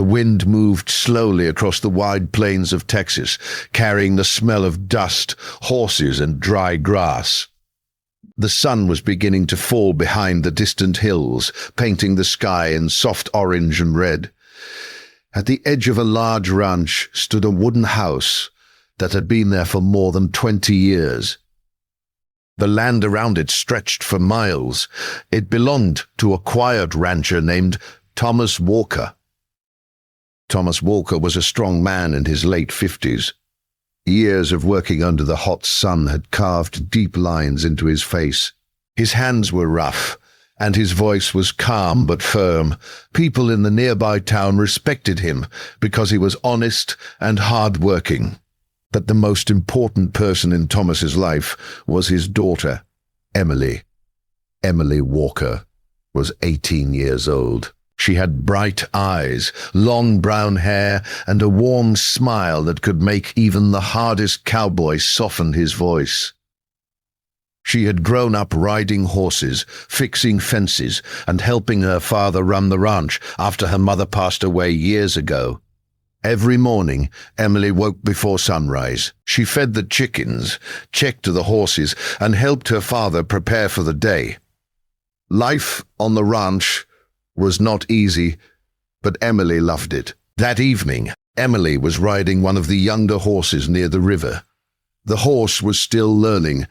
The wind moved slowly across the wide plains of Texas, carrying the smell of dust, horses, and dry grass. The sun was beginning to fall behind the distant hills, painting the sky in soft orange and red. At the edge of a large ranch stood a wooden house that had been there for more than 20 years. The land around it stretched for miles. It belonged to a quiet rancher named Thomas Walker. Thomas Walker was a strong man in his late 50s. Years of working under the hot sun had carved deep lines into his face. His hands were rough, and his voice was calm but firm. People in the nearby town respected him because he was honest and hard-working. But the most important person in Thomas's life was his daughter, Emily. Emily Walker was 18 years old. She had bright eyes, long brown hair, and a warm smile that could make even the hardest cowboy soften his voice. She had grown up riding horses, fixing fences, and helping her father run the ranch after her mother passed away years ago. Every morning, Emily woke before sunrise. She fed the chickens, checked the horses, and helped her father prepare for the day. Life on the ranch was not easy, but Emily loved it. That evening, Emily was riding one of the younger horses near the river. The horse was still learning,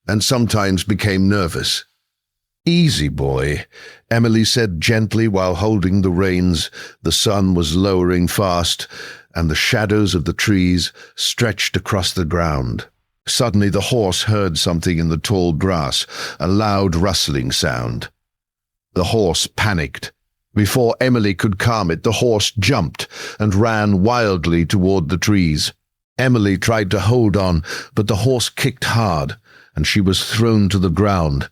and sometimes became nervous. "Easy, boy," Emily said gently while holding the reins. The sun was lowering fast, and the shadows of the trees stretched across the ground. Suddenly the horse heard something in the tall grass, a loud rustling sound. The horse panicked. Before Emily could calm it, the horse jumped and ran wildly toward the trees. Emily tried to hold on, but the horse kicked hard, and she was thrown to the ground.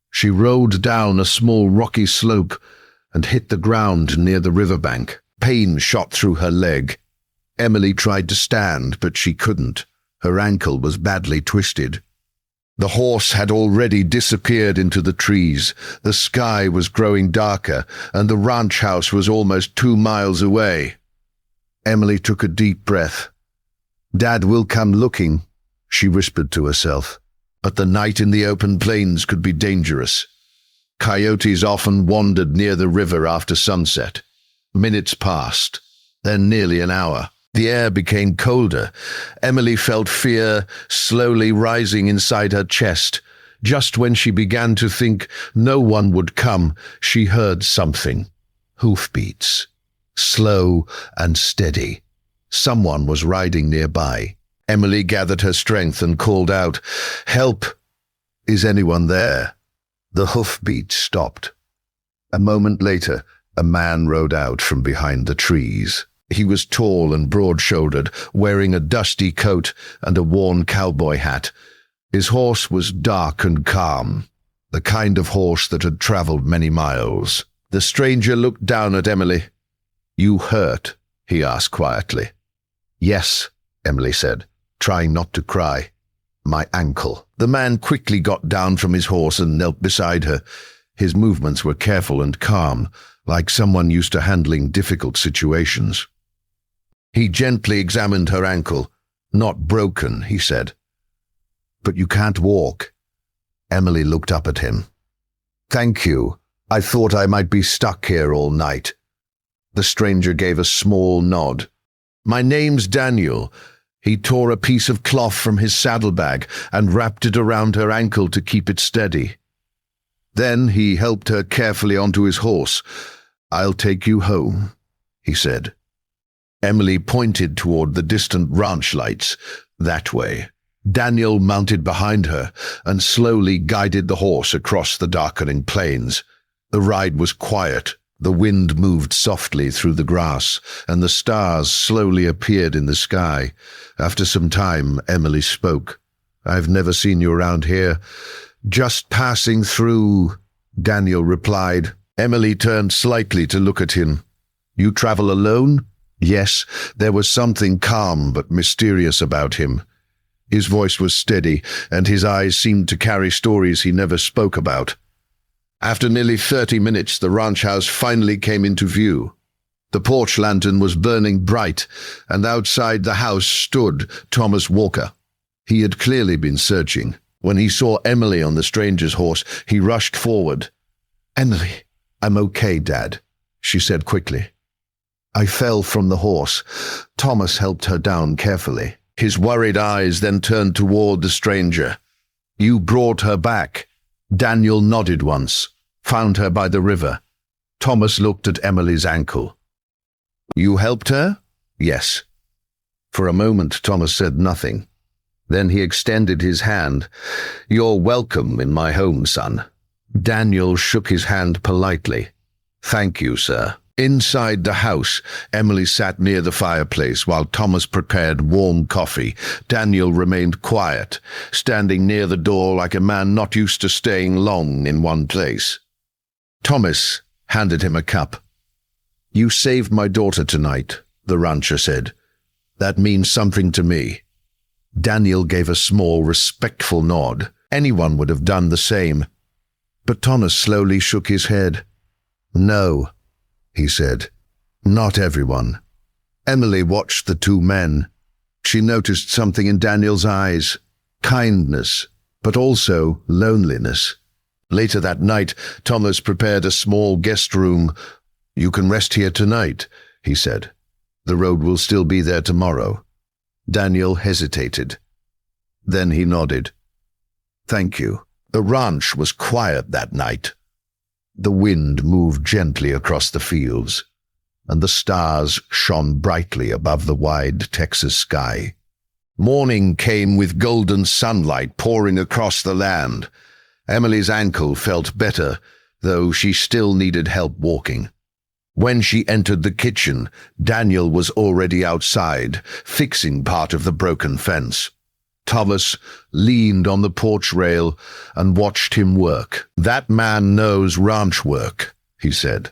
She rolled down a small rocky slope and hit the ground near the riverbank. Pain shot through her leg. Emily tried to stand, but she couldn't. Her ankle was badly twisted. The horse had already disappeared into the trees. The sky was growing darker, and the ranch house was almost 2 miles away. Emily took a deep breath. "Dad will come looking," she whispered to herself. But the night in the open plains could be dangerous. Coyotes often wandered near the river after sunset. Minutes passed, then nearly an hour. The air became colder. Emily felt fear slowly rising inside her chest. Just when she began to think no one would come, she heard something. Hoofbeats. Slow and steady. Someone was riding nearby. Emily gathered her strength and called out, "Help! Is anyone there?" The hoofbeats stopped. A moment later, a man rode out from behind the trees. He was tall and broad-shouldered, wearing a dusty coat and a worn cowboy hat. His horse was dark and calm, the kind of horse that had traveled many miles. The stranger looked down at Emily. "You hurt?" he asked quietly. "Yes," Emily said, trying not to cry. "My ankle." The man quickly got down from his horse and knelt beside her. His movements were careful and calm, like someone used to handling difficult situations. He gently examined her ankle. "Not broken," he said. "But you can't walk." Emily looked up at him. "Thank you. I thought I might be stuck here all night." The stranger gave a small nod. "My name's Daniel." He tore a piece of cloth from his saddlebag and wrapped it around her ankle to keep it steady. Then he helped her carefully onto his horse. "I'll take you home," he said. Emily pointed toward the distant ranch lights. That way. Daniel mounted behind her and slowly guided the horse across the darkening plains. The ride was quiet. The wind moved softly through the grass, and the stars slowly appeared in the sky. After some time, Emily spoke. "I've never seen you around here." "Just passing through," Daniel replied. Emily turned slightly to look at him. "You travel alone?" Yes, there was something calm but mysterious about him. His voice was steady, and his eyes seemed to carry stories he never spoke about. After nearly 30 minutes, the ranch house finally came into view. The porch lantern was burning bright, and outside the house stood Thomas Walker. He had clearly been searching. When he saw Emily on the stranger's horse, he rushed forward. "Emily, I'm okay, Dad," she said quickly. "I fell from the horse." Thomas helped her down carefully. His worried eyes then turned toward the stranger. "You brought her back." Daniel nodded once. "Found her by the river." Thomas looked at Emily's ankle. "You helped her?" "Yes." For a moment Thomas said nothing. Then he extended his hand. "You're welcome in my home, son." Daniel shook his hand politely. "Thank you, sir." Inside the house, Emily sat near the fireplace while Thomas prepared warm coffee. Daniel remained quiet, standing near the door like a man not used to staying long in one place. Thomas handed him a cup. "You saved my daughter tonight," the rancher said. "That means something to me." Daniel gave a small, respectful nod. Anyone would have done the same. But Thomas slowly shook his head. "No," he said. "Not everyone." Emily watched the two men. She noticed something in Daniel's eyes. Kindness, but also loneliness. Later that night, Thomas prepared a small guest room. "You can rest here tonight," he said. "The road will still be there tomorrow." Daniel hesitated. Then he nodded. "Thank you." The ranch was quiet that night. The wind moved gently across the fields, and the stars shone brightly above the wide Texas sky. Morning came with golden sunlight pouring across the land. Emily's ankle felt better, though she still needed help walking. When she entered the kitchen, Daniel was already outside, fixing part of the broken fence. Thomas leaned on the porch rail and watched him work. "That man knows ranch work," he said.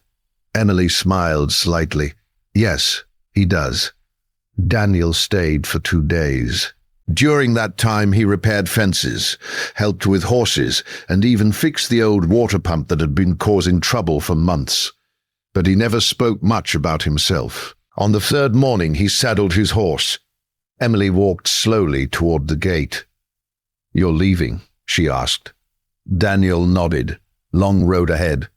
Emily smiled slightly. "Yes, he does." Daniel stayed for 2 days. During that time he repaired fences, helped with horses, and even fixed the old water pump that had been causing trouble for months. But he never spoke much about himself. On the 3rd morning he saddled his horse. Emily walked slowly toward the gate. "You're leaving?" she asked. Daniel nodded. "Long road ahead."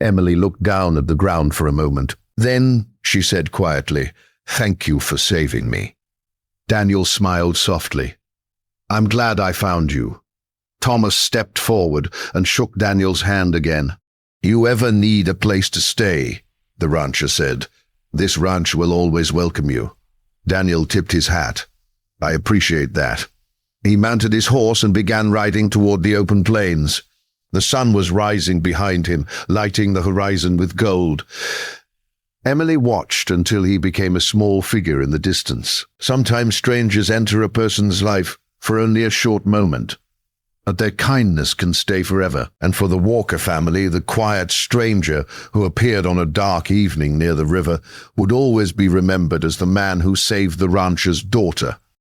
Emily looked down at the ground for a moment. "Then," she said quietly, "thank you for saving me." Daniel smiled softly. "I'm glad I found you." Thomas stepped forward and shook Daniel's hand again. "You ever need a place to stay," the rancher said, "this ranch will always welcome you." Daniel tipped his hat. "I appreciate that." He mounted his horse and began riding toward the open plains. The sun was rising behind him, lighting the horizon with gold. Emily watched until he became a small figure in the distance. Sometimes strangers enter a person's life for only a short moment, but their kindness can stay forever. And for the Walker family, the quiet stranger who appeared on a dark evening near the river would always be remembered as the man who saved the rancher's daughter.